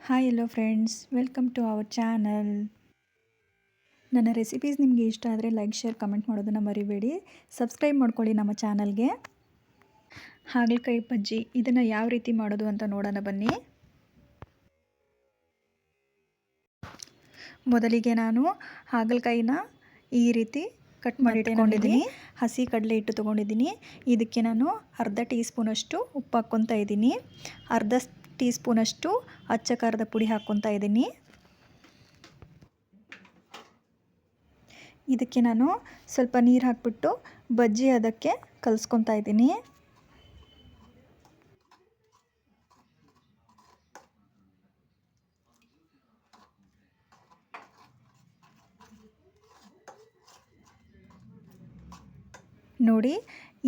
Hi hello friends, welcome to our channel. ನನ್ನ recipes ನಿಮಗೆ ಇಷ್ಟ ಆದರೆ ಲೈಕ್, ಶೇರ್, ಕಮೆಂಟ್ ಮಾಡೋದನ್ನು ಮರಿಬೇಡಿ. ಸಬ್ಸ್ಕ್ರೈಬ್ ಮಾಡ್ಕೊಳ್ಳಿ ನಮ್ಮ ಚಾನಲ್ಗೆ. ಹಾಗಲಕಾಯಿ ಬಜ್ಜಿ ಇದನ್ನು ಯಾವ ರೀತಿ ಮಾಡೋದು ಅಂತ ನೋಡೋಣ ಬನ್ನಿ. ಮೊದಲಿಗೆ ನಾನು ಹಾಗಲಕಾಯಿನ ಈ ರೀತಿ ಕಟ್ ಮಾಡಿ ಇಟ್ಕೊಂಡಿದ್ದೀನಿ. ಹಸಿ ಕಡಲೆ ಹಿಟ್ಟು ತೊಗೊಂಡಿದ್ದೀನಿ. ಇದಕ್ಕೆ ನಾನು ಅರ್ಧ ಟೀ ಸ್ಪೂನಷ್ಟು ಉಪ್ಪು ಹಾಕ್ಕೊತಾ ಇದ್ದೀನಿ. ಅರ್ಧ ಟೀ ಸ್ಪೂನಷ್ಟು ಅಚ್ಚ ಖಾರದ ಪುಡಿ ಹಾಕ್ಕೊತಾ ಇದ್ದೀನಿ. ಇದಕ್ಕೆ ನಾನು ಸ್ವಲ್ಪ ನೀರು ಹಾಕ್ಬಿಟ್ಟು ಬಜ್ಜಿ ಅದಕ್ಕೆ ಕಲಿಸ್ಕೊತಾ ಇದ್ದೀನಿ. ನೋಡಿ,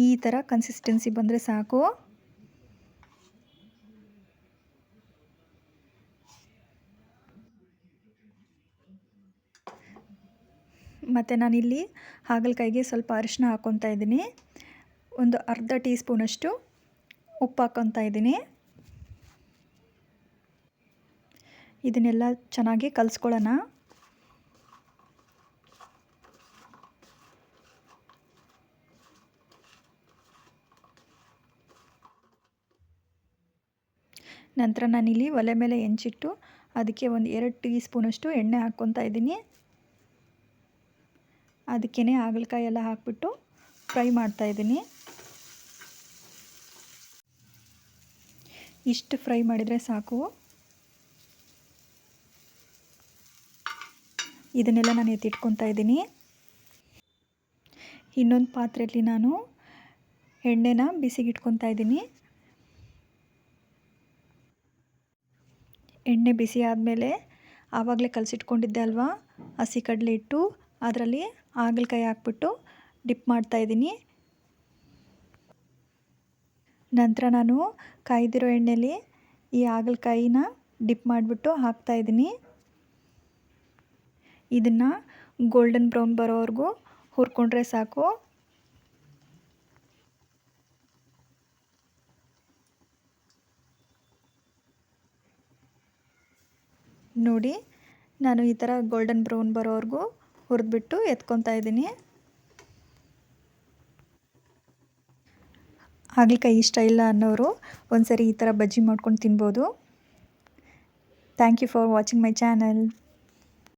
ಈ ಥರ ಕನ್ಸಿಸ್ಟೆನ್ಸಿ ಬಂದರೆ ಸಾಕು. ಮತ್ತು ನಾನಿಲ್ಲಿ ಹಾಗಲಕಾಯಿಗೆ ಸ್ವಲ್ಪ ಅರಿಶಿನ ಹಾಕ್ಕೊತಾ ಇದ್ದೀನಿ. ಒಂದು ಅರ್ಧ ಟೀ ಸ್ಪೂನಷ್ಟು ಉಪ್ಪು ಹಾಕ್ಕೊತಾ ಇದ್ದೀನಿ. ಇದನ್ನೆಲ್ಲ ಚೆನ್ನಾಗಿ ಕಲಿಸ್ಕೊಳ್ಳೋಣ. ನಂತರ ನಾನಿಲ್ಲಿ ಒಲೆ ಮೇಲೆ ಹೆಂಚಿಟ್ಟು ಅದಕ್ಕೆ ಒಂದು 2 ಟೀ ಸ್ಪೂನಷ್ಟು ಎಣ್ಣೆ ಹಾಕ್ಕೊತಾ ಇದ್ದೀನಿ. ಅದಕ್ಕೇ ಹಾಗಲಕಾಯಿ ಎಲ್ಲ ಹಾಕ್ಬಿಟ್ಟು ಫ್ರೈ ಮಾಡ್ತಾಯಿದ್ದೀನಿ. ಇಷ್ಟು ಫ್ರೈ ಮಾಡಿದರೆ ಸಾಕು. ಇದನ್ನೆಲ್ಲ ನಾನು ಎತ್ತಿಟ್ಕೊತಾ ಇದ್ದೀನಿ. ಇನ್ನೊಂದು ಪಾತ್ರೆಯಲ್ಲಿ ನಾನು ಎಣ್ಣೆನ ಬಿಸಿಗಿಟ್ಕೊತಾ ಇದ್ದೀನಿ. ಎಣ್ಣೆ ಬಿಸಿ ಆದಮೇಲೆ ಆವಾಗಲೇ ಕಲಸಿಟ್ಕೊಂಡಿದ್ದೆ ಅಲ್ವಾ ಹಸಿ ಕಡಲೆ ಹಿಟ್ಟು, ಅದರಲ್ಲಿ ಹಾಗಲಕಾಯಿ ಹಾಕ್ಬಿಟ್ಟು ಡಿಪ್ ಮಾಡ್ತಾಯಿದ್ದೀನಿ. ನಂತರ ನಾನು ಕಾಯ್ದಿರೋ ಎಣ್ಣೆಯಲ್ಲಿ ಈ ಹಾಗಲಕಾಯಿನ ಡಿಪ್ ಮಾಡಿಬಿಟ್ಟು ಹಾಕ್ತಾಯಿದ್ದೀನಿ. ಇದನ್ನು ಗೋಲ್ಡನ್ ಬ್ರೌನ್ ಬರೋವರೆಗೂ ಹುರ್ಕೊಂಡ್ರೆ ಸಾಕು. ನೋಡಿ, ನಾನು ಈ ಥರ ಗೋಲ್ಡನ್ ಬ್ರೌನ್ ಬರೋವರೆಗೂ ಹುರಿದ್ಬಿಟ್ಟು ಎತ್ಕೊತಾ ಇದ್ದೀನಿ. ಹಾಗಲಕಾಯಿ ಇಷ್ಟ ಇಲ್ಲ ಅನ್ನೋರು ಒಂದ್ಸರಿ ಈ ಥರ ಬಜ್ಜಿ ಮಾಡ್ಕೊಂಡು ತಿನ್ಬೋದು. Thank you for watching my channel.